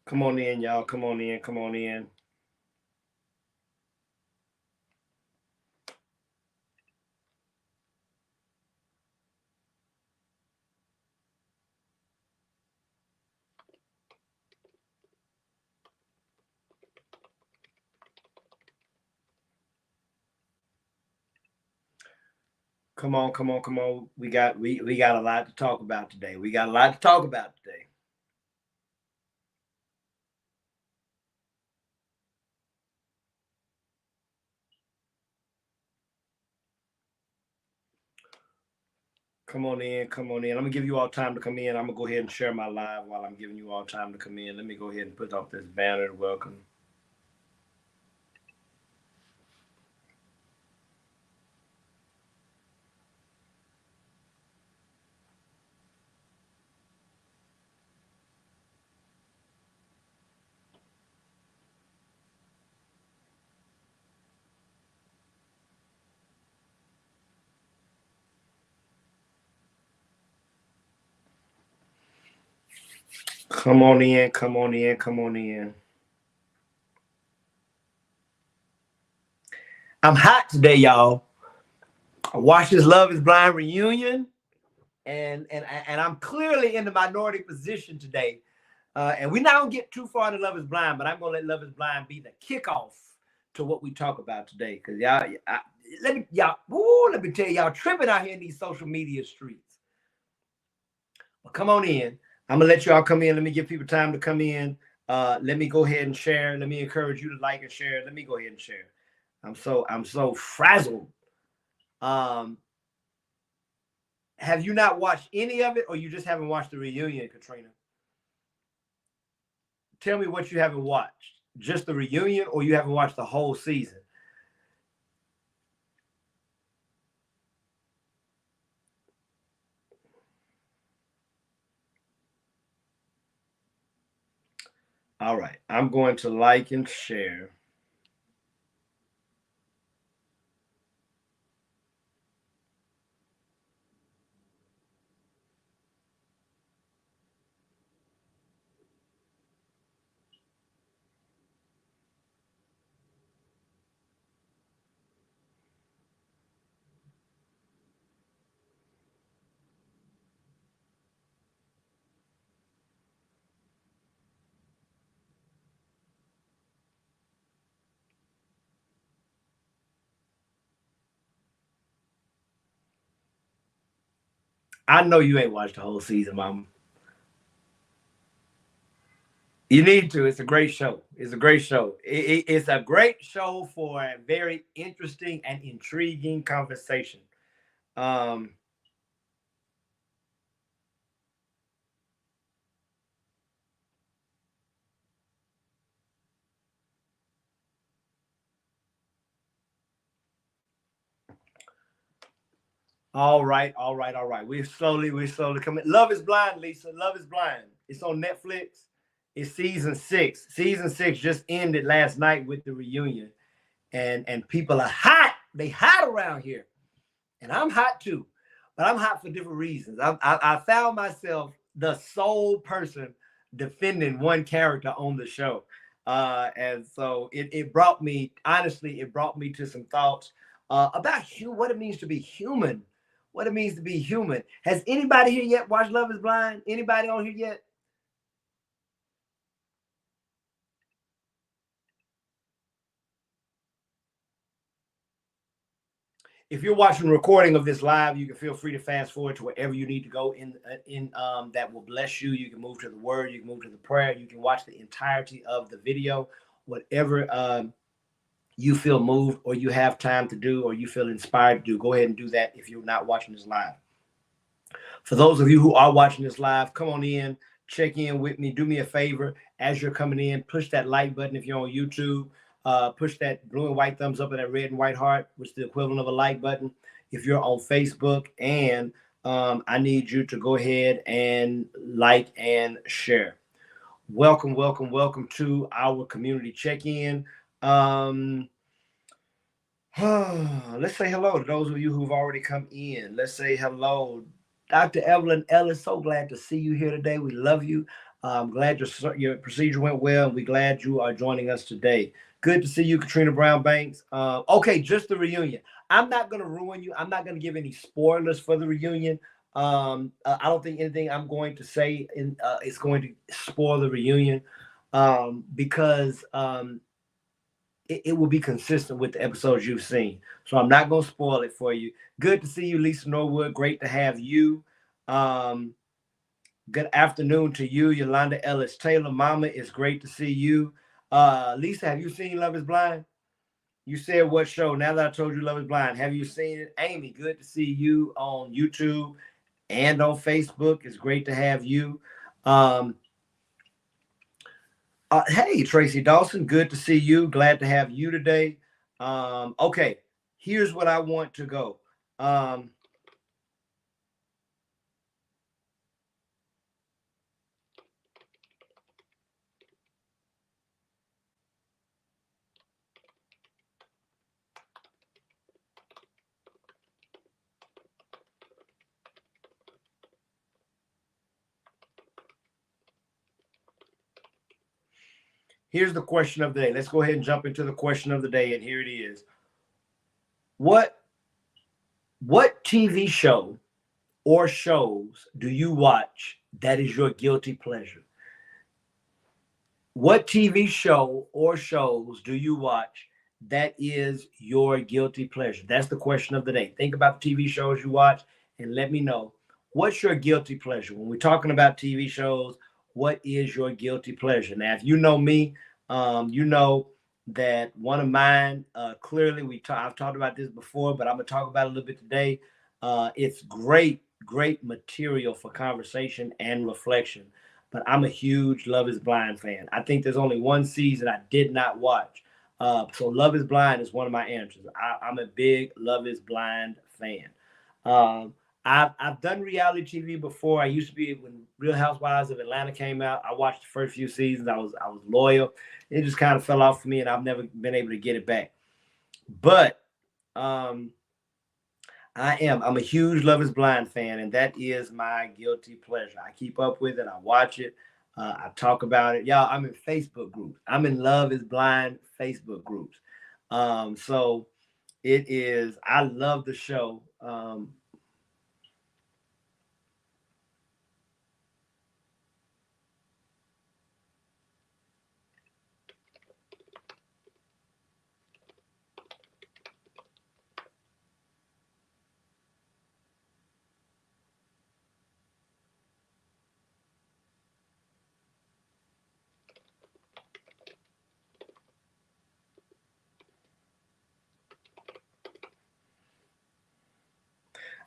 Come on in, y'all. Come on in. Come on in. Come on, come on, come on. We got a lot to talk about today. We got a lot to talk about today. Come on in, come on in. I'm gonna give you all time to come in. I'm gonna go ahead and share my live while I'm giving you all time to come in. Let me go ahead and put up this banner. Welcome. Come on in, come on in, come on in. I'm hot today, y'all. I watched this Love Is Blind reunion, and I'm clearly in the minority position today. And we're not gonna get too far into Love Is Blind, but I'm gonna let Love Is Blind be the kickoff to what we talk about today. Cause let me tell y'all tripping out here in these social media streets. Well, come on in. I'm gonna let y'all come in. Let me give people time to come in. Let me go ahead and share. Let me encourage you to like and share. Let me go ahead and share. I'm so frazzled. Um, have you not watched any of it, or you just haven't watched the reunion, Katrina? Tell me what you haven't watched. Just the reunion, or you haven't watched the whole season? All right. I'm going to like and share. I know you ain't watched the whole season, Mama. You need to. It's a great show. It's a great show. It's a great show for a very interesting and intriguing conversation. Um, all right, all right, all right. We're slowly coming. Love is Blind, Lisa. Love is Blind. It's on Netflix. It's season six. Season six just ended last night with the reunion, and people are hot. They hot around here, and I'm hot too, but I'm hot for different reasons. I found myself the sole person defending one character on the show, and so it brought me honestly, it brought me to some thoughts about what it means to be human. What it means to be human. Has anybody here yet watched Love Is Blind? Anybody on here yet? If you're watching a recording of this live, you can feel free to fast forward to wherever you need to go in that will bless you. You can move to the word, you can move to the prayer, you can watch the entirety of the video, whatever you feel moved or you have time to do or you feel inspired to do. Go ahead and do that if you're not watching this live. For those of you who are watching this live, come on in, check in with me. Do me a favor as you're coming in, push that like button if you're on YouTube. Push that blue and white thumbs up and that red and white heart, which is the equivalent of a like button. If you're on Facebook, and I need you to go ahead and like and share. Welcome, welcome, welcome to our community check-in. Let's say hello to those of you who've already come in. Let's say hello, Dr. Evelyn Ellis. So glad to see you here today. We love you. I'm glad your procedure went well, and we're glad you are joining us today. Good to see you, Katrina Brown Banks. Okay, just the reunion. I'm not going to ruin you. I'm not going to give any spoilers for the reunion. I don't think anything I'm going to say is going to spoil the reunion, because it will be consistent with the episodes you've seen. So I'm not going to spoil it for you. Good to see you, Lisa Norwood. Great to have you. Um, Good afternoon to you, Yolanda Ellis Taylor. Mama, it's great to see you. Lisa, have you seen Love is Blind? You said what show? Now that I told you Love is Blind, have you seen it? Amy, good to see you on YouTube and on Facebook. It's great to have you. Hey, Tracy Dawson, good to see you. Glad to have you today. Okay, here's what I want to go. Here's the question of the day. Let's go ahead and jump into the question of the day, and here it is. What TV show or shows do you watch that is your guilty pleasure? What TV show or shows do you watch that is your guilty pleasure? That's the question of the day. Think about the TV shows you watch and let me know, what's your guilty pleasure? When we're talking about TV shows, what is your guilty pleasure? Now, if you know me, you know that one of mine, clearly I've talked about this before, but I'm gonna talk about it a little bit today. It's great material for conversation and reflection. But I'm a huge Love is Blind fan. I think there's only one season I did not watch. So Love is Blind is one of my answers. I'm a big Love is Blind fan. Um, I've done reality TV before. I used to be, when Real Housewives of Atlanta came out. I watched the first few seasons. I was loyal. It just kind of fell off for me, and I've never been able to get it back. But um, I'm a huge Love is Blind fan, and that is my guilty pleasure. I keep up with it. I watch it. I talk about it. Y'all, I'm in Facebook groups. I'm in Love is Blind Facebook groups. So it is, I love the show.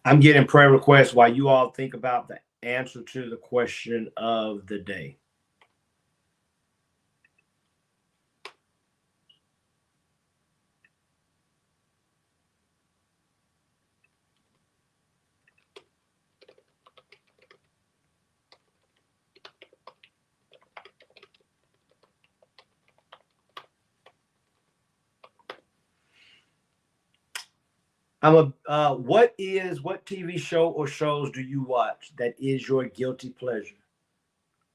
I'm getting prayer requests while you all think about the answer to the question of the day. What TV show or shows do you watch that is your guilty pleasure?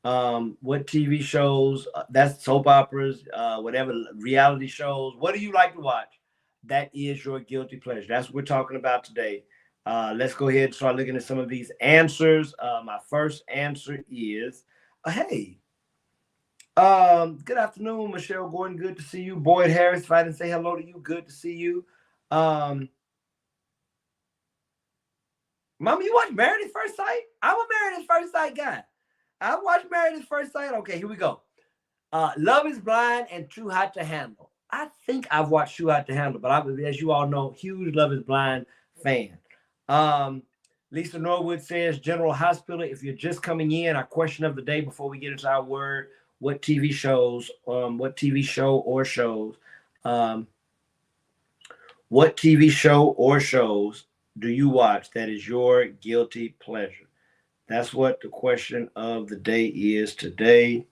What TV shows, that's soap operas, whatever reality shows, what do you like to watch that is your guilty pleasure? That's what we're talking about today. Let's go ahead and start looking at some of these answers. My first answer is, hey, good afternoon, Michelle Gordon, good to see you. Boyd Harris, if I didn't say hello to you, good to see you. Mama, you watch Married at First Sight? I'm a Married at First Sight guy. I watched Married at First Sight. Okay, here we go. Love is Blind and Too Hot to Handle. I think I've watched Too Hot to Handle, but as you all know, huge Love is Blind fan. Lisa Norwood says General Hospital. If you're just coming in, our question of the day before we get into our word, what TV show or shows, what TV show or shows do you watch that is your guilty pleasure? That's what the question of the day is today.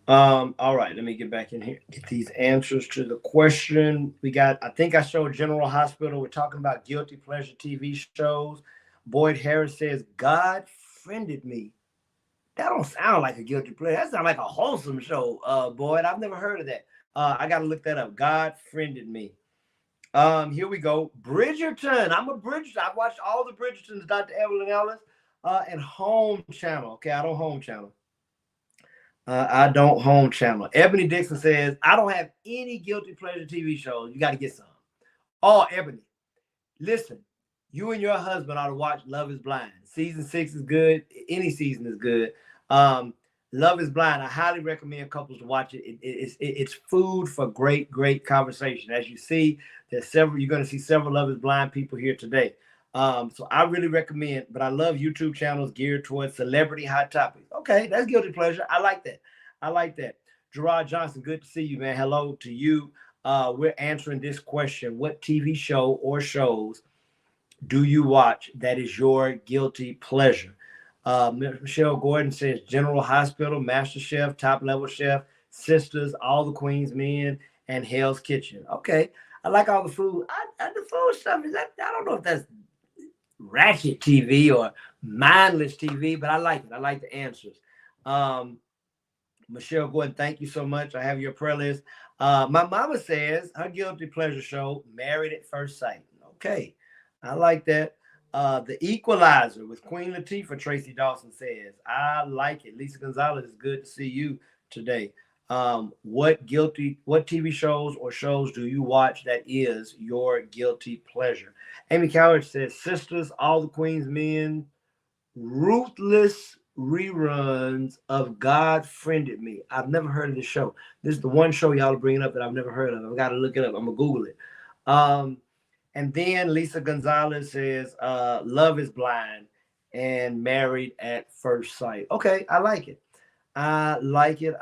All right, let me get back in here. Get these answers to the question. We got, I think I showed General Hospital. We're talking about guilty pleasure TV shows. Boyd Harris says, God friended me. That don't sound like a guilty pleasure. That sounds like a wholesome show, Boyd. I've never heard of that. I gotta look that up. God friended me. Here we go. Bridgerton. I'm a Bridgerton. I've watched all the Bridgertons, Dr. Evelyn Ellis, and Home Channel. Okay, I don't Home Channel. I don't Home Channel. Ebony Dixon says, I don't have any guilty pleasure TV shows. You got to get some. Oh, Ebony, listen, you and your husband ought to watch Love is Blind. Season 6 is good. Any season is good. Love is Blind. I highly recommend couples to watch it. It's food for great conversation. As you see, you're going to see several Love is Blind people here today. So I really recommend, but I love YouTube channels geared towards celebrity hot topics. Okay, that's guilty pleasure. I like that. Gerard Johnson, good to see you, man. Hello to you. We're answering this question. What TV show or shows do you watch that is your guilty pleasure? Michelle Gordon says General Hospital, Master Chef, Top Level Chef, Sisters, All the Queen's Men, and Hell's Kitchen. Okay, I like all the food. The food stuff is that, I don't know if that's ratchet TV or mindless TV, but I like it. I like the answers. Michelle Gordon, thank you so much. I have your prayer list. My mama says her guilty pleasure show, Married at First Sight. Okay, I like that. The Equalizer with Queen Latifah, Tracy Dawson says, I like it. Lisa Gonzalez, it's good to see you today. What TV shows or shows do you watch that is your guilty pleasure? Amy Coward says, Sisters, All the Queen's Men, ruthless reruns of God Friended Me. I've never heard of this show. This is the one show y'all are bringing up that I've never heard of. I've got to look it up. I'm going to Google it. And then Lisa Gonzalez says, Love is Blind and Married at First Sight. Okay, I like it. I like it.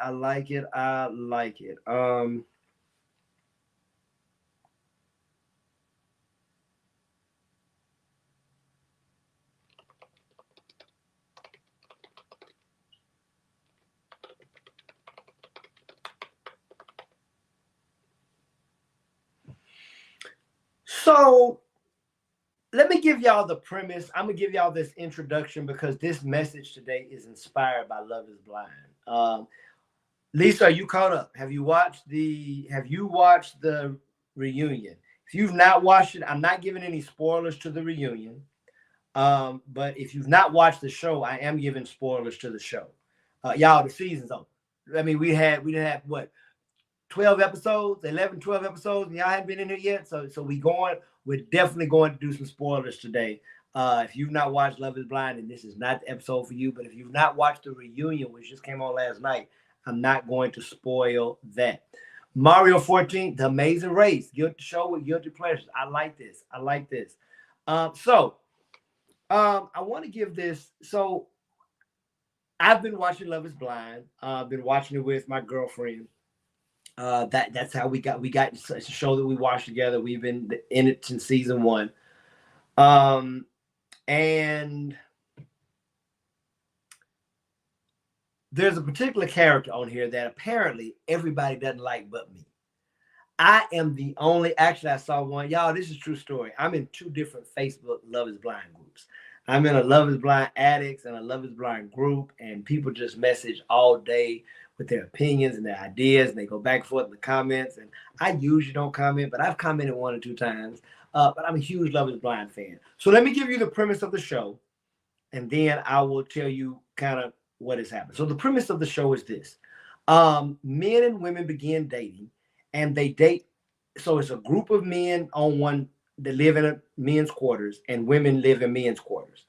So let me give y'all the premise. I'm gonna give y'all this introduction because this message today is inspired by Love is Blind. Lisa, are you caught up? Have you watched the reunion? If you've not watched it, I'm not giving any spoilers to the reunion. But if you've not watched the show, I am giving spoilers to the show. Y'all, the season's over. I mean, we didn't have what, 12 episodes, 11, 12 episodes, and y'all haven't been in here yet. So we're definitely going to do some spoilers today. If you've not watched Love is Blind, and this is not the episode for you, but if you've not watched the reunion, which just came on last night, I'm not going to spoil that. Mario 14, The Amazing Race, guilty show with guilty pleasures. I like this. I want to give this. So I've been watching Love is Blind. I've been watching it with my girlfriend. That's how we got a show that we watched together. We've been in it since season 1. And there's a particular character on here that apparently everybody doesn't like but me. I am the only, actually I saw one. Y'all, this is a true story. I'm in 2 different Facebook Love is Blind groups. I'm in a Love is Blind addicts and a Love is Blind group, and people just message all day with their opinions and their ideas, and they go back and forth in the comments. And I usually don't comment, but I've commented 1 or 2 times. But I'm a huge Love is Blind fan. So let me give you the premise of the show, and then I will tell you kind of what has happened. So the premise of the show is this. Men and women begin dating, and they date. So it's a group of men on one that live in a men's quarters, and women live in men's quarters.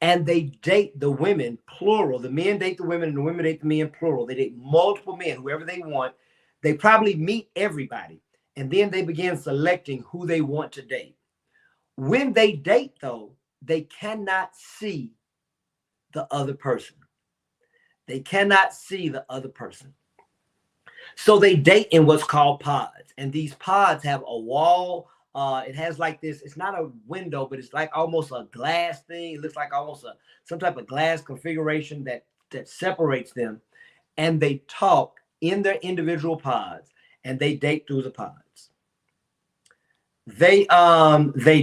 And they date the women, plural. The men date the women, and the women date the men, plural. They date multiple men, whoever they want. They probably meet everybody. And then they begin selecting who they want to date. When they date, though, they cannot see the other person. They cannot see the other person. So they date in what's called pods. And these pods have a wall. It has like this, it's not a window, but it's like almost a glass thing. It looks like almost some type of glass configuration that separates them. and they talk in their individual pods, and they date through the pods. They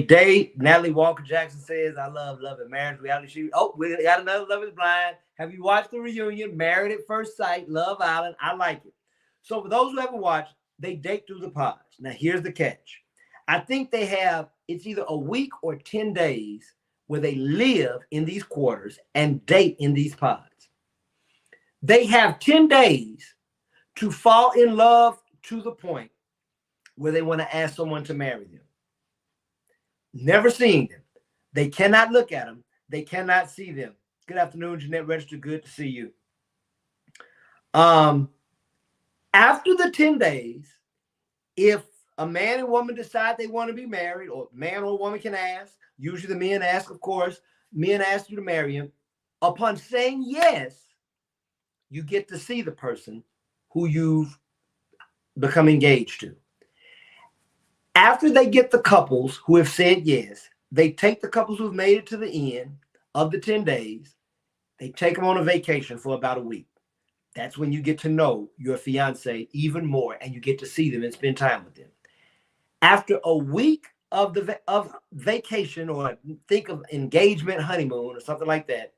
date. Natalie Walker Jackson says, "I love Love and Marriage reality show." Oh, we got another Love is Blind. Have you watched the reunion, Married at First Sight, Love Island? I like it. So for those who haven't watched, they date through the pods. Now here's the catch. I think they have, it's either a week or 10 days where they live in these quarters and date in these pods. They have 10 days to fall in love to the point where they want to ask someone to marry them. Never seen them. They cannot look at them. They cannot see them. Good afternoon, Jeanette Register. Good to see you. After the 10 days, if a man and woman decide they want to be married, or man or woman can ask, usually the men ask, of course, men ask you to marry him. Upon saying yes, you get to see the person who you've become engaged to. After they get the couples who have said yes, they take the couples who've made it to the end of the 10 days. They take them on a vacation for about a week. That's when you get to know your fiance even more, and you get to see them and spend time with them. After a week of vacation, or think of engagement, honeymoon, or something like that,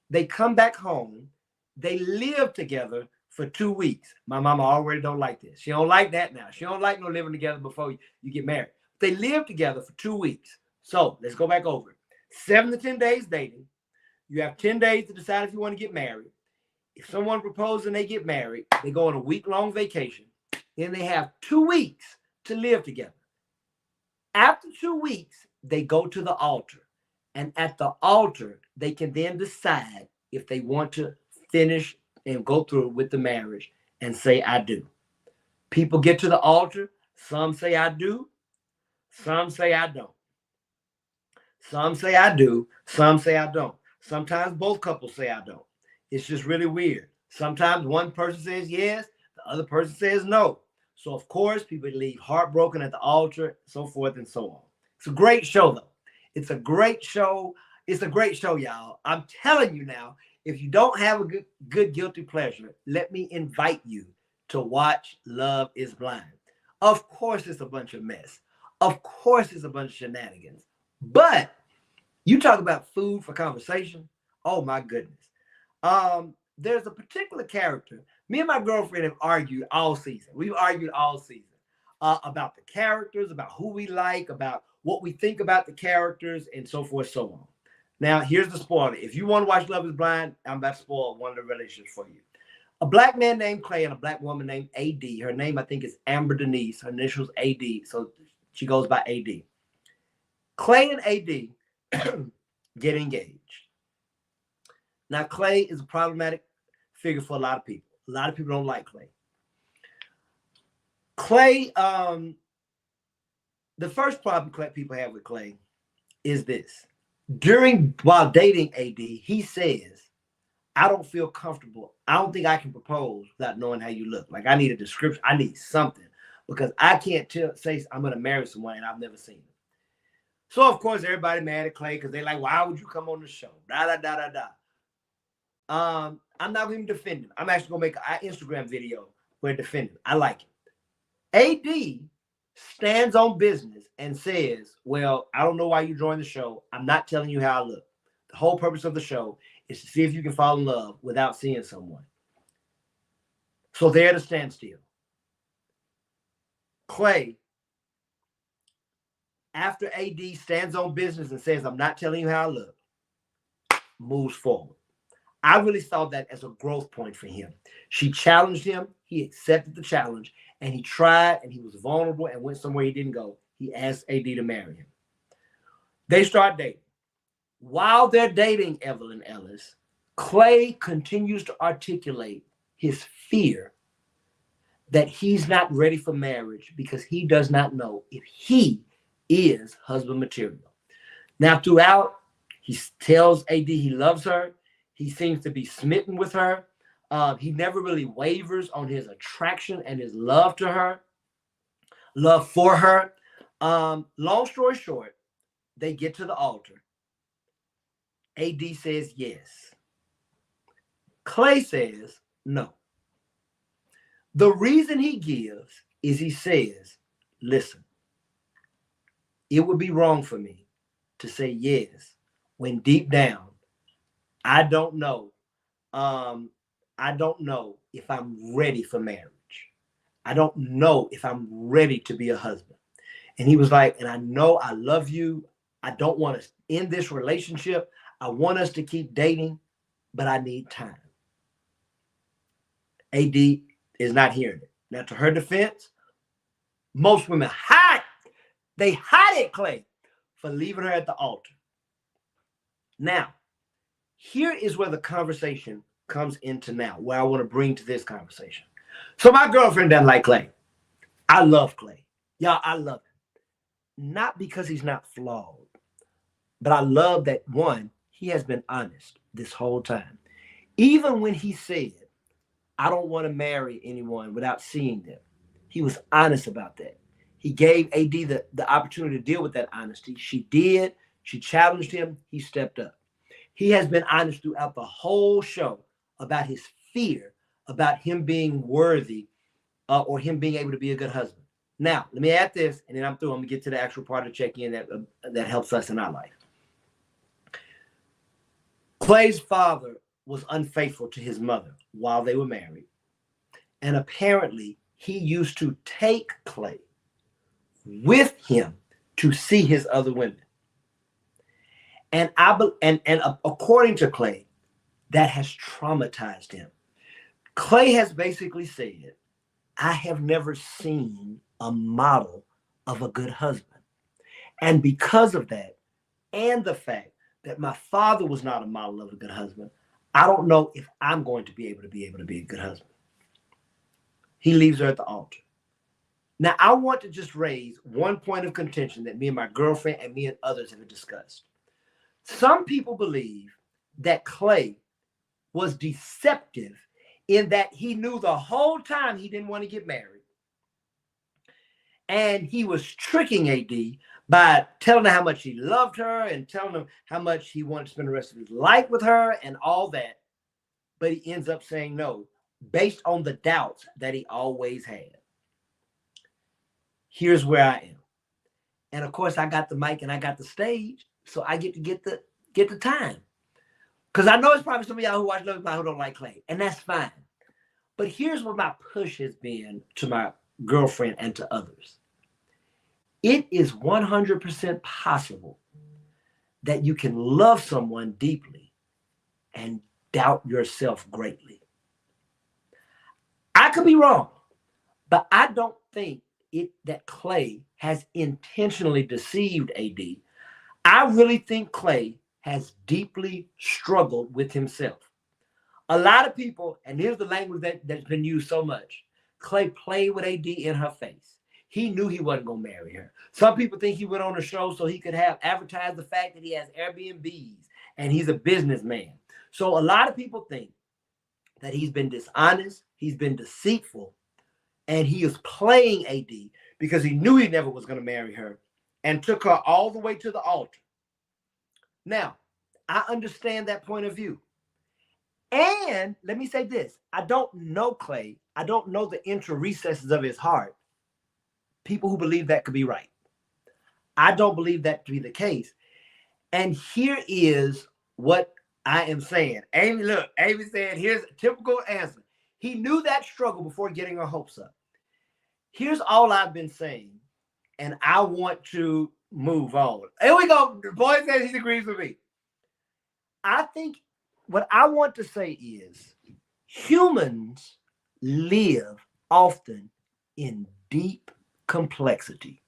they come back home. They live together for 2 weeks. My mama already don't like this. She don't like that now. She don't like no living together before you get married. They live together for 2 weeks. So let's go back over it. 7 to 10 days dating. You have 10 days to decide if you want to get married. If someone proposes and they get married, they go on a week-long vacation. Then they have 2 weeks to live together. After 2 weeks, they go to the altar. And at the altar, they can then decide if they want to finish and go through with the marriage and say, I do. People get to the altar. Some say, I do. Some say, I don't. Some say, I do. Some say, I don't. Sometimes both couples say, I don't. It's just really weird. Sometimes one person says yes, the other person says no. So, of course, people leave heartbroken at the altar, so forth and so on. It's a great show, though. It's a great show. It's a great show, y'all. I'm telling you now, if you don't have a good guilty pleasure, let me invite you to watch Love is Blind. Of course, it's a bunch of mess. Of course, it's a bunch of shenanigans. But you talk about food for conversation. Oh, my goodness. There's a particular character. Me and my girlfriend have argued all season. We've argued all season about the characters, about who we like, about what we think about the characters, and so forth, so on. Now, here's the spoiler. If you want to watch Love is Blind, I'm about to spoil one of the relationships for you. A black man named Clay and a black woman named AD. Her name, I think, is Amber Denise. Her initials AD, so she goes by AD. Clay and AD get engaged. Now, Clay is a problematic figure for a lot of people. A lot of people don't like Clay. Clay, the first problem people have with Clay is this. While dating AD, he says, I don't feel comfortable. I don't think I can propose without knowing how you look. Like, I need a description. I need something, because I can't say I'm going to marry someone and I've never seen them. So, of course, everybody mad at Clay because they're like, why would you come on the show? I'm not going to defend him. I'm actually going to make an Instagram video where I defend him. I like it. AD stands on business and says, well, I don't know why you joined the show. I'm not telling you how I look. The whole purpose of the show is to see if you can fall in love without seeing someone. So they're at a standstill. Clay, after AD stands on business and says, I'm not telling you how I look, moves forward. I really saw that as a growth point for him. She challenged him. He accepted the challenge, and he tried, and he was vulnerable and went somewhere he didn't go. He asked AD to marry him. They start dating. While they're dating Evelyn Ellis, Clay continues to articulate his fear that he's not ready for marriage because he does not know if he is husband material. Now, throughout, he tells AD he loves her. He seems to be smitten with her. He never really wavers on his attraction and his love to her, love for her. Long story short, they get to the altar. AD says yes. Clay says no. The reason he gives is he says, listen, it would be wrong for me to say yes when deep down I don't know. I don't know if I'm ready for marriage. I don't know if I'm ready to be a husband. And he was like, and I know I love you. I don't want to end this relationship. I want us to keep dating, but I need time. AD is not hearing it. Now, to her defense, most women hide. They hide it, Clay, for leaving her at the altar. Now, here is where the conversation comes into now, where I want to bring to this conversation. So my girlfriend doesn't like Clay. I love Clay. Y'all, I love him. Not because he's not flawed, but I love that, one, he has been honest this whole time. Even when he said, I don't want to marry anyone without seeing them, he was honest about that. He gave AD the opportunity to deal with that honesty. She did. She challenged him. He stepped up. He has been honest throughout the whole show about his fear about him being worthy or him being able to be a good husband. Now, let me add this, and then I'm through. I'm going to get to the actual part of check-in that helps us in our life. Clay's father was unfaithful to his mother while they were married. And apparently, he used to take Clay with him to see his other women. And according to Clay, that has traumatized him. Clay has basically said, I have never seen a model of a good husband. And because of that, and the fact that my father was not a model of a good husband, I don't know if I'm going to be able to be a good husband. He leaves her at the altar. Now, I want to just raise one point of contention that me and my girlfriend and me and others have discussed. Some people believe that Clay was deceptive in that he knew the whole time he didn't want to get married. And he was tricking AD by telling her how much he loved her and telling him how much he wanted to spend the rest of his life with her and all that. But he ends up saying no, based on the doubts that he always had. Here's where I am. And of course, I got the mic and I got the stage, so I get to get the time. Because I know it's probably some of y'all who watch Love who don't like Clay, and that's fine. But here's what my push has been to my girlfriend and to others. It is 100% possible that you can love someone deeply and doubt yourself greatly. I could be wrong, but I don't think that Clay has intentionally deceived AD. I really think Clay has deeply struggled with himself. A lot of people, and here's the language that's been used so much, Clay played with AD in her face. He knew he wasn't going to marry her. Some people think he went on a show so he could have advertised the fact that he has Airbnbs and he's a businessman. So a lot of people think that he's been dishonest, he's been deceitful, and he is playing AD because he knew he never was going to marry her and took her all the way to the altar. Now, I understand that point of view. And let me say this. I don't know Clay. I don't know the inner recesses of his heart. People who believe that could be right. I don't believe that to be the case. And here is what I am saying. Amy said, here's a typical answer. He knew that struggle before getting her hopes up. Here's all I've been saying, and I want to move on. Here we go. The boy says he agrees with me. I think what I want to say is humans live often in deep complexity.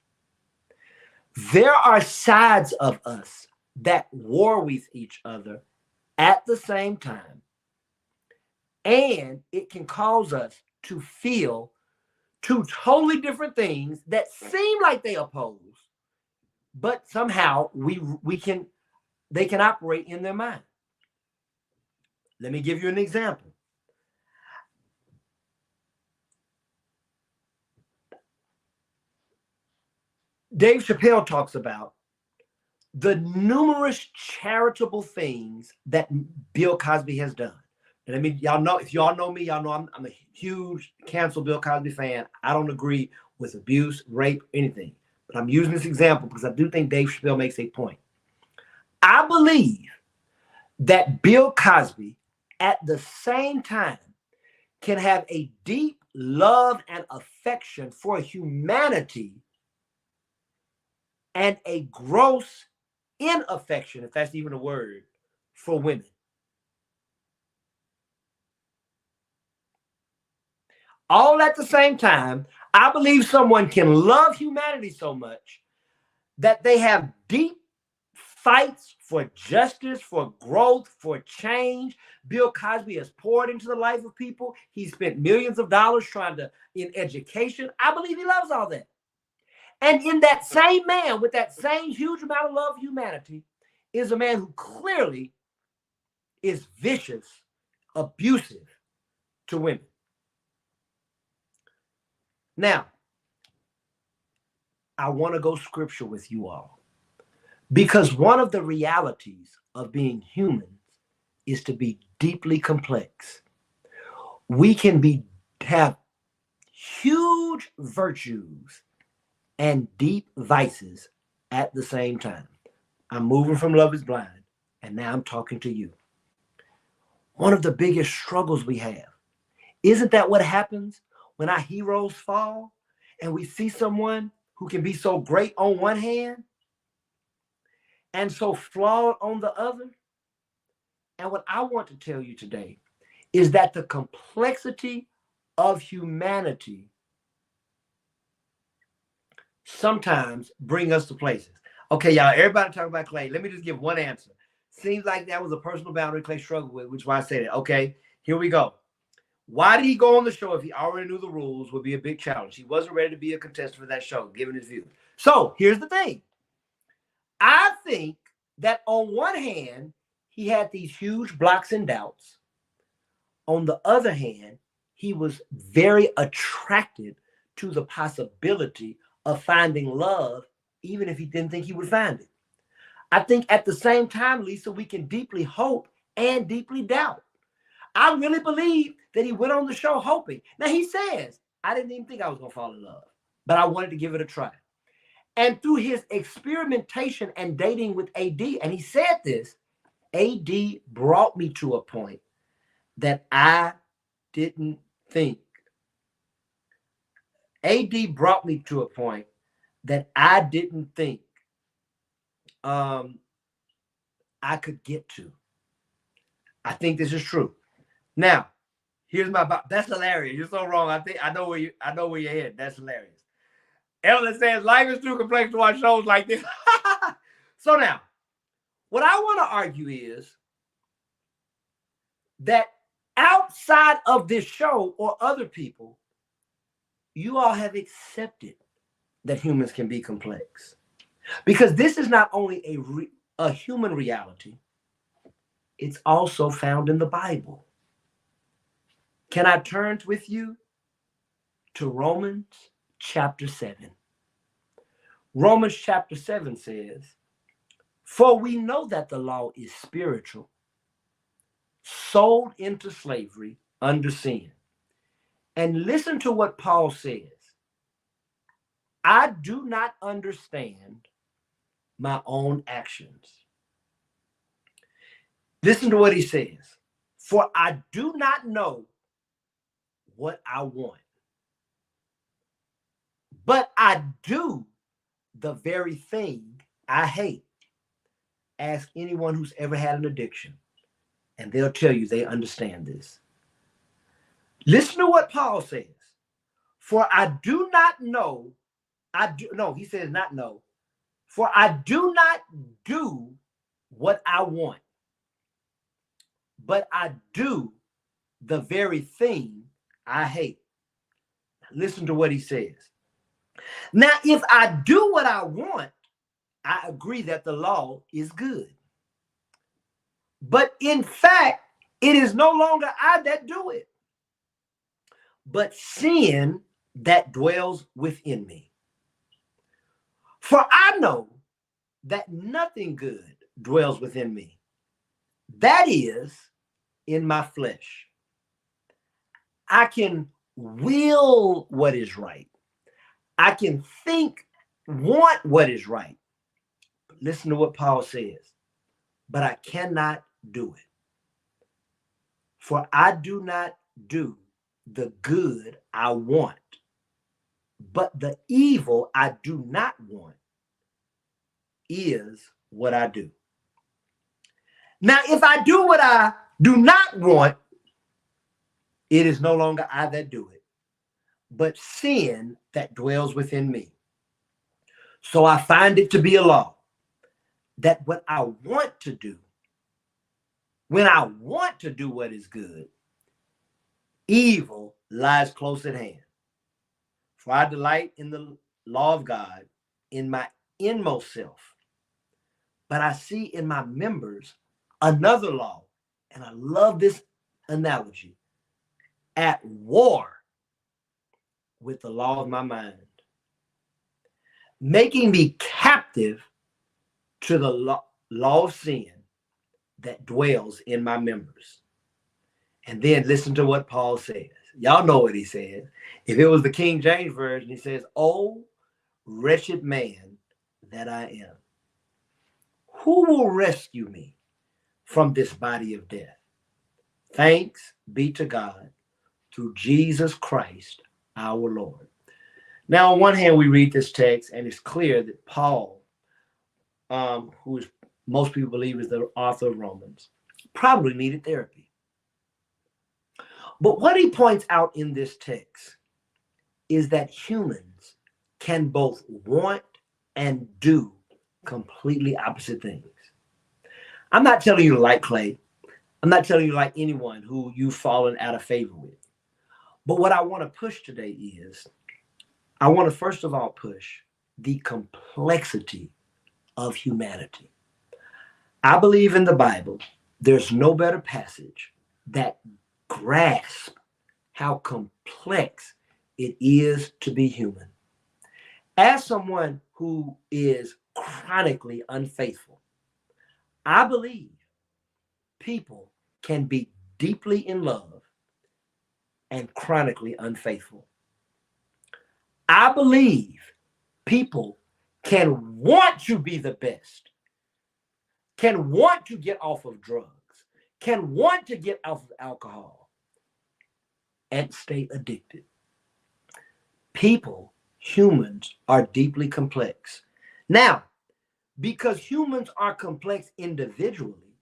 There are sides of us that war with each other at the same time, and it can cause us to feel two totally different things that seem like they oppose, but somehow they can operate in their mind. Let me give you an example. Dave Chappelle talks about the numerous charitable things that Bill Cosby has done. And I mean, y'all know, if y'all know me, y'all know I'm a huge cancel Bill Cosby fan. I don't agree with abuse, rape, anything. But I'm using this example because I do think Dave Chappelle makes a point. I believe that Bill Cosby, at the same time, can have a deep love and affection for humanity and a gross inaffection, if that's even a word, for women. All at the same time, I believe someone can love humanity so much that they have deep fights for justice, for growth, for change. Bill Cosby has poured into the life of people. He spent millions of dollars in education. I believe he loves all that. And in that same man, with that same huge amount of love for humanity, is a man who clearly is vicious, abusive to women. Now, I want to go scripture with you all, because one of the realities of being humans is to be deeply complex. We can have huge virtues and deep vices at the same time. I'm moving from Love is Blind, and now I'm talking to you. One of the biggest struggles we have, isn't that what happens when our heroes fall and we see someone who can be so great on one hand and so flawed on the other? And what I want to tell you today is that the complexity of humanity sometimes bring us to places. Okay, y'all, everybody talking about Clay. Let me just give one answer. Seems like that was a personal boundary Clay struggled with, which is why I said it. Okay, here we go. Why did he go on the show if he already knew the rules would be a big challenge? He wasn't ready to be a contestant for that show, given his views. So here's the thing. I think that on one hand, he had these huge blocks and doubts. On the other hand, he was very attracted to the possibility of finding love, even if he didn't think he would find it. I think at the same time, Lisa, we can deeply hope and deeply doubt. I really believe that he went on the show hoping. Now, he says, I didn't even think I was going to fall in love, but I wanted to give it a try. And through his experimentation and dating with AD, and he said this, AD brought me to a point that I didn't think. AD brought me to a point that I didn't think I could get to. I think this is true. Now, here's that's hilarious. You're so wrong. I know where you're headed. That's hilarious. Evelyn says life is too complex to watch shows like this. So now, what I want to argue is that outside of this show or other people, you all have accepted that humans can be complex. Because this is not only a human reality, it's also found in the Bible. Can I turn with you to Romans chapter 7? Romans chapter 7 says, for we know that the law is spiritual, sold into slavery under sin. And listen to what Paul says. I do not understand my own actions. Listen to what he says. For I do not know what I want, but I do the very thing I hate. Ask anyone who's ever had an addiction, and they'll tell you they understand this. Listen to what Paul says. For I do not know, he says not know. For I do not do what I want, but I do the very thing I hate. Listen to what he says. Now, if I do what I want, I agree that the law is good. But in fact, it is no longer I that do it, but sin that dwells within me. For I know that nothing good dwells within me. That is, in my flesh. I can will what is right. I can want what is right. But listen to what Paul says. But I cannot do it. For I do not do the good I want, but the evil I do not want is what I do. Now, if I do what I do not want, it is no longer I that do it, but sin that dwells within me. So I find it to be a law that what I want to do, when I want to do what is good, evil lies close at hand. For I delight in the law of God in my inmost self. But I see in my members another law, and I love this analogy, at war with the law of my mind, making me captive to the law of sin that dwells in my members. And then listen to what Paul says. Y'all know what he says. If it was the King James Version, he says, "Oh, wretched man that I am. Who will rescue me from this body of death? Thanks be to God through Jesus Christ, our Lord." Now, on one hand, we read this text, and it's clear that Paul, who is most people believe is the author of Romans, probably needed therapy. But what he points out in this text is that humans can both want and do completely opposite things. I'm not telling you to like Clay. I'm not telling you to like anyone who you've fallen out of favor with. But what I want to push today is, I want to first of all push the complexity of humanity. I believe in the Bible, there's no better passage that grasps how complex it is to be human. As someone who is chronically unfaithful, I believe people can be deeply in love and chronically unfaithful. I believe people can want to be the best, can want to get off of drugs, can want to get off of alcohol, and stay addicted. People, humans, are deeply complex. Now, because humans are complex individually,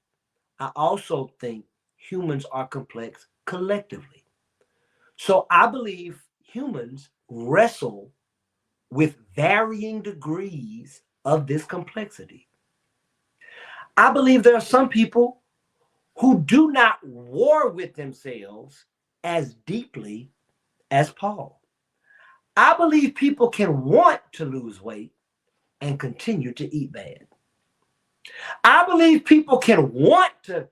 I also think humans are complex collectively. So I believe humans wrestle with varying degrees of this complexity. I believe there are some people who do not war with themselves as deeply as Paul. I believe people can want to lose weight and continue to eat bad. I believe people can want to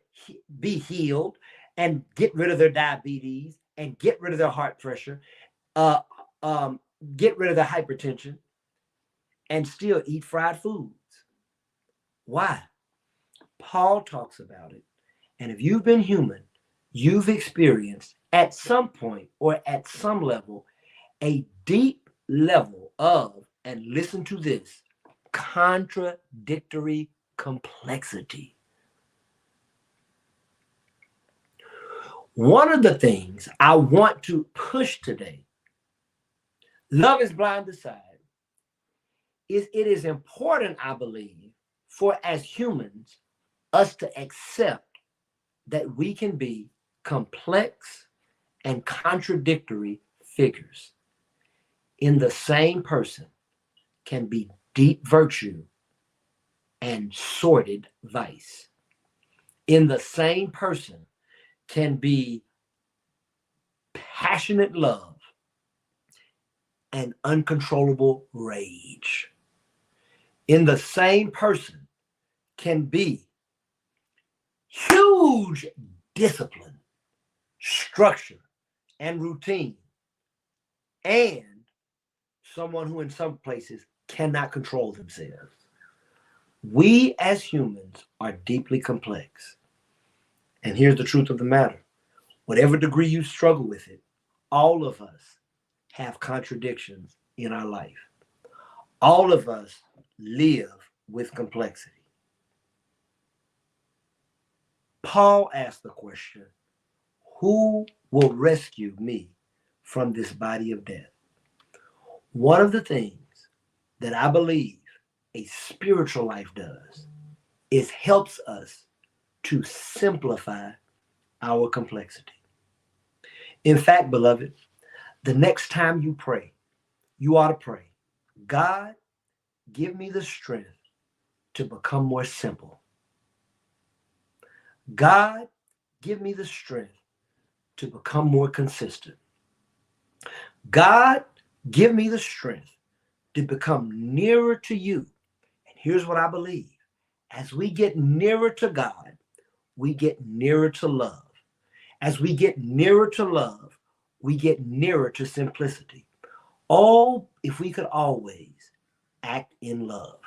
be healed and get rid of their diabetes and get rid of their heart pressure, get rid of their hypertension, and still eat fried foods. Why? Paul talks about it. And if you've been human, you've experienced at some point or at some level a deep level of, and listen to this, contradictory complexity. One of the things I want to push today, love is blind to sight, is it is important, I believe, for as humans, us to accept that we can be complex and contradictory figures. In the same person can be deep virtue and sordid vice. In the same person can be passionate love and uncontrollable rage. In the same person can be huge discipline, structure, and routine, and someone who in some places cannot control themselves. We as humans are deeply complex. And here's the truth of the matter. Whatever degree you struggle with it, all of us have contradictions in our life. All of us live with complexity. Paul asked the question, who will rescue me from this body of death? One of the things that I believe a spiritual life does is helps us to simplify our complexity. In fact, beloved, the next time you pray, you ought to pray, God, give me the strength to become more simple. God, give me the strength to become more consistent. God, give me the strength to become nearer to you. And here's what I believe. As we get nearer to God, we get nearer to love. As we get nearer to love, we get nearer to simplicity. Oh, if we could always act in love.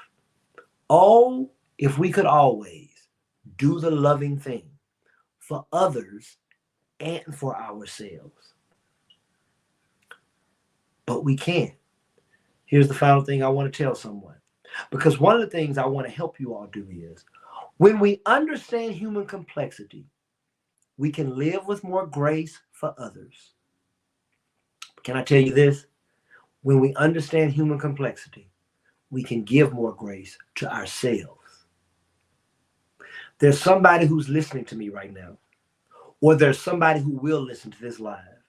Oh, if we could always do the loving thing for others and for ourselves. But we can't. Here's the final thing I want to tell someone. Because one of the things I want to help you all do is, when we understand human complexity, we can live with more grace for others. Can I tell you this? When we understand human complexity, we can give more grace to ourselves. There's somebody who's listening to me right now, or there's somebody who will listen to this live,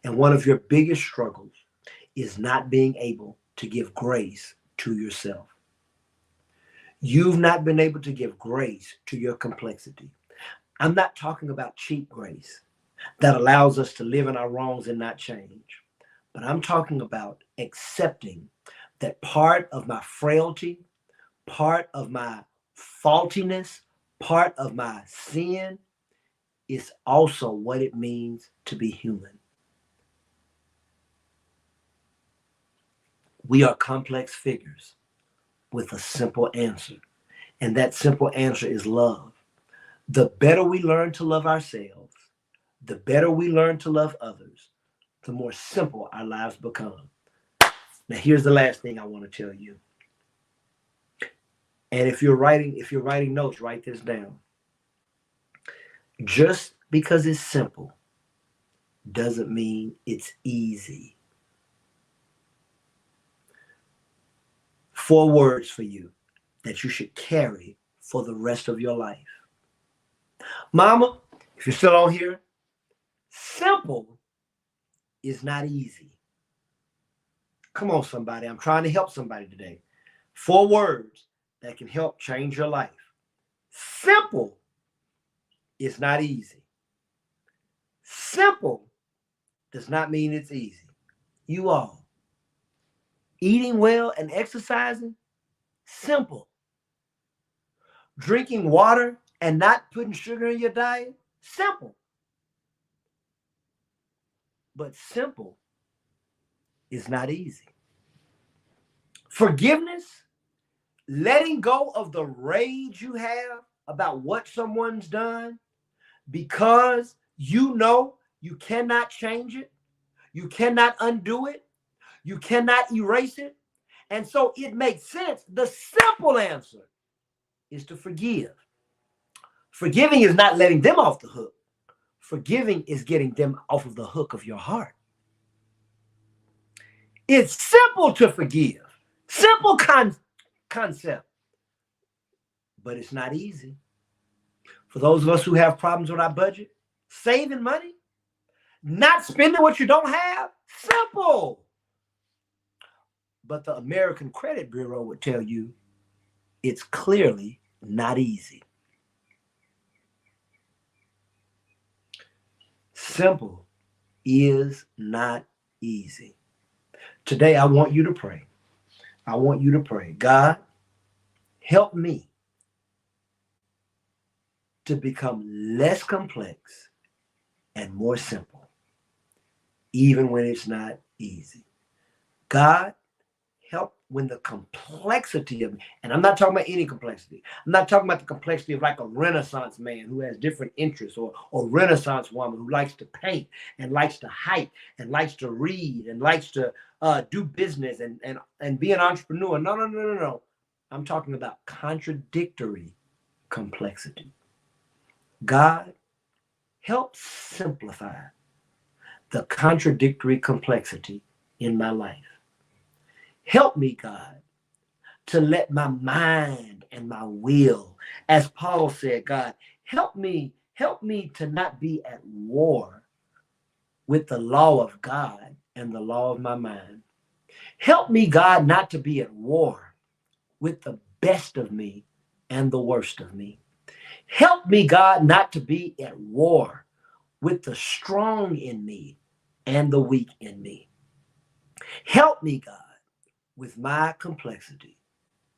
and one of your biggest struggles is not being able to give grace to yourself. You've not been able to give grace to your complexity. I'm not talking about cheap grace that allows us to live in our wrongs and not change, but I'm talking about accepting that part of my frailty, part of my faultiness, part of my sin is also what it means to be human. We are complex figures with a simple answer, and that simple answer is love. The better we learn to love ourselves, the better we learn to love others, the more simple our lives become. Now, here's the last thing I want to tell you. And if you're writing notes, write this down. Just because it's simple doesn't mean it's easy. 4 words for you that you should carry for the rest of your life. Mama, if you're still on here, simple is not easy. Come on, somebody. I'm trying to help somebody today. 4 words that can help change your life. Simple is not easy. Simple does not mean it's easy. You all, eating well and exercising, simple. Drinking water and not putting sugar in your diet, simple. But simple is not easy. Forgiveness, letting go of the rage you have about what someone's done because you know you cannot change it, you cannot undo it, you cannot erase it. And so it makes sense. The simple answer is to forgive. Forgiving is not letting them off the hook. Forgiving is getting them off of the hook of your heart. It's simple to forgive. Simple concept. But it's not easy. For those of us who have problems with our budget, saving money, not spending what you don't have, simple. But the American Credit Bureau would tell you it's clearly not easy. Simple is not easy. Today, I want you to pray. I want you to pray. God, help me to become less complex and more simple, even when it's not easy. God, help when the complexity of, and I'm not talking about any complexity. I'm not talking about the complexity of like a Renaissance man who has different interests, or Renaissance woman who likes to paint and likes to hike and likes to read and likes to do business and be an entrepreneur. No, no, no, no, no. I'm talking about contradictory complexity. God, help simplify the contradictory complexity in my life. Help me, God, to let my mind and my will, as Paul said, God, help me to not be at war with the law of God and the law of my mind. Help me, God, not to be at war with the best of me and the worst of me. Help me, God, not to be at war with the strong in me and the weak in me. Help me, God, with my complexity,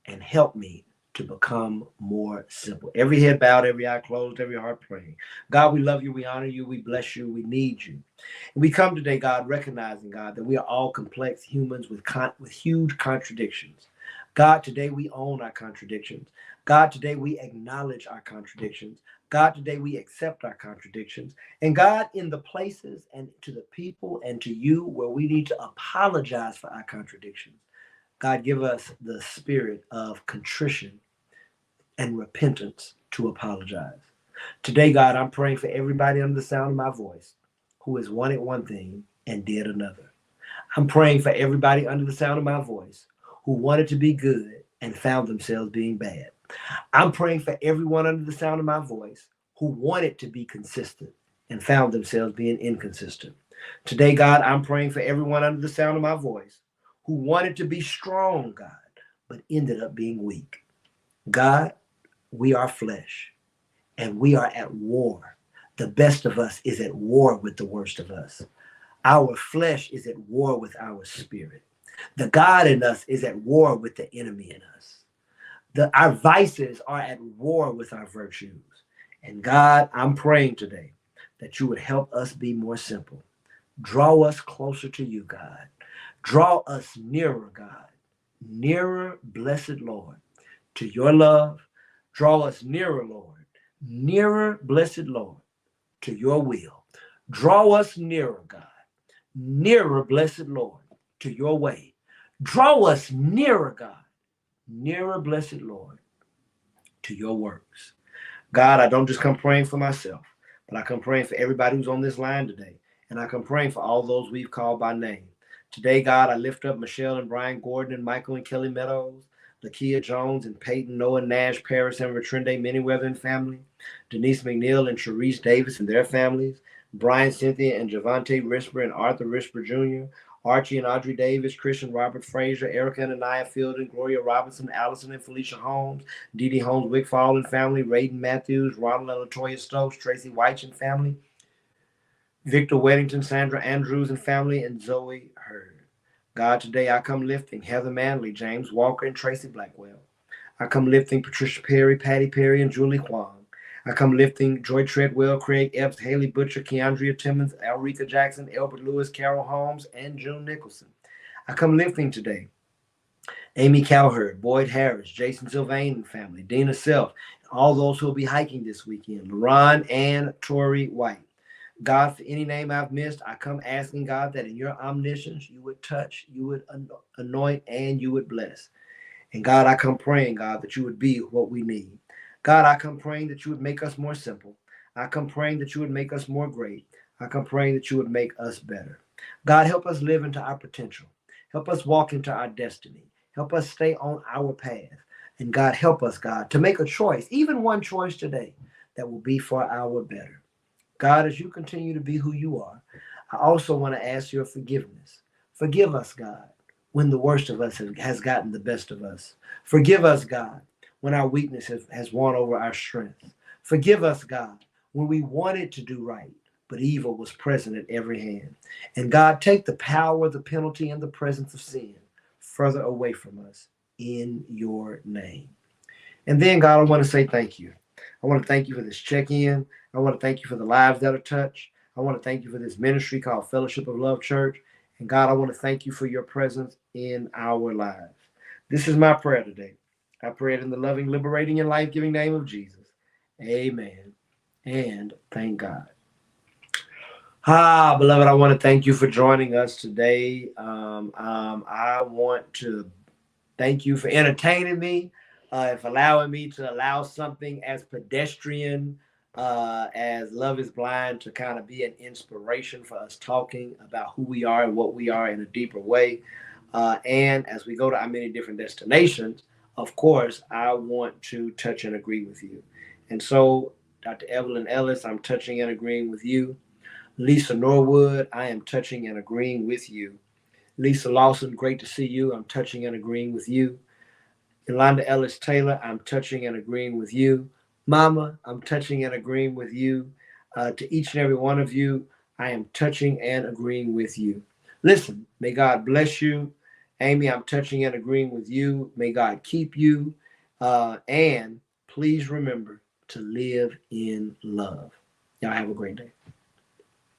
and help me to become more simple. Every head bowed, every eye closed, every heart praying. God, we love you, we honor you, we bless you, we need you. And we come today, God, recognizing, God, that we are all complex humans with huge contradictions. God, today we own our contradictions. God, today we acknowledge our contradictions. God, today we accept our contradictions. And God, in the places and to the people and to you where we need to apologize for our contradictions, God, give us the spirit of contrition and repentance to apologize. Today, God, I'm praying for everybody under the sound of my voice who has wanted one thing and did another. I'm praying for everybody under the sound of my voice who wanted to be good and found themselves being bad. I'm praying for everyone under the sound of my voice who wanted to be consistent and found themselves being inconsistent. Today, God, I'm praying for everyone under the sound of my voice who wanted to be strong, God, but ended up being weak. God, we are flesh and we are at war. The best of us is at war with the worst of us. Our flesh is at war with our spirit. The God in us is at war with the enemy in us. Our vices are at war with our virtues. And God, I'm praying today that you would help us be more simple. Draw us closer to you, God. Draw us nearer, God. Nearer, blessed Lord, to your love. Draw us nearer, Lord. Nearer, blessed Lord, to your will. Draw us nearer, God. Nearer, blessed Lord, to your way. Draw us nearer, God. Nearer, blessed Lord, to your works. God, I don't just come praying for myself, but I come praying for everybody who's on this line today. And I come praying for all those we've called by name. Today, God, I lift up Michelle and Brian Gordon and Michael and Kelly Meadows, Lakia Jones and Peyton, Noah Nash, Paris and Retrende Manyweather and family, Denise McNeil and Sharice Davis and their families, Brian, Cynthia, and Javante Risper and Arthur Risper Jr., Archie and Audrey Davis, Christian Robert Frazier, Erica and Anaya Fielding, Gloria Robinson, Allison and Felicia Holmes, Dee Dee Holmes Wickfall and family, Raiden Matthews, Ronald and Latoya Stokes, Tracy White and family, Victor Weddington, Sandra Andrews and family, and Zoe Hurd. God, today I come lifting Heather Manley, James Walker, and Tracy Blackwell. I come lifting Patricia Perry, Patty Perry, and Julie Huang. I come lifting Joy Treadwell, Craig Epps, Haley Butcher, Keandria Timmons, Elrika Jackson, Albert Lewis, Carol Holmes, and June Nicholson. I come lifting today Amy Cowherd, Boyd Harris, Jason Sylvain and family, Dina Self, and all those who will be hiking this weekend, LaRon and Tori White. God, for any name I've missed, I come asking, God, that in your omniscience, you would touch, you would anoint, and you would bless. And God, I come praying, God, that you would be what we need. God, I come praying that you would make us more simple. I come praying that you would make us more great. I come praying that you would make us better. God, help us live into our potential. Help us walk into our destiny. Help us stay on our path. And God, help us, God, to make a choice, even one choice today, that will be for our better. God, as you continue to be who you are, I also want to ask your forgiveness. Forgive us, God, when the worst of us has gotten the best of us. Forgive us, God, when our weakness has won over our strength. Forgive us, God, when we wanted to do right, but evil was present at every hand. And God, take the power, the penalty, and the presence of sin further away from us in your name. And then, God, I want to say thank you. I want to thank you for this check-in. I want to thank you for the lives that are touched. I want to thank you for this ministry called Fellowship of Love Church. And God, I want to thank you for your presence in our lives. This is my prayer today. I pray it in the loving, liberating, and life-giving name of Jesus. Amen. And thank God. Beloved, I want to thank you for joining us today. I want to thank you for entertaining me, for allowing me to allow something as pedestrian as Love is Blind to kind of be an inspiration for us talking about who we are and what we are in a deeper way. And as we go to our many different destinations, of course, I want to touch and agree with you. And so, Dr. Evelyn Ellis, I'm touching and agreeing with you. Lisa Norwood, I am touching and agreeing with you. Lisa Lawson, great to see you. I'm touching and agreeing with you. Yolanda Ellis Taylor, I'm touching and agreeing with you. Mama, I'm touching and agreeing with you. To each and every one of you, I am touching and agreeing with you. Listen, may God bless you. Amy, I'm touching and agreeing with you. May God keep you. And please remember to live in love. Y'all have a great day.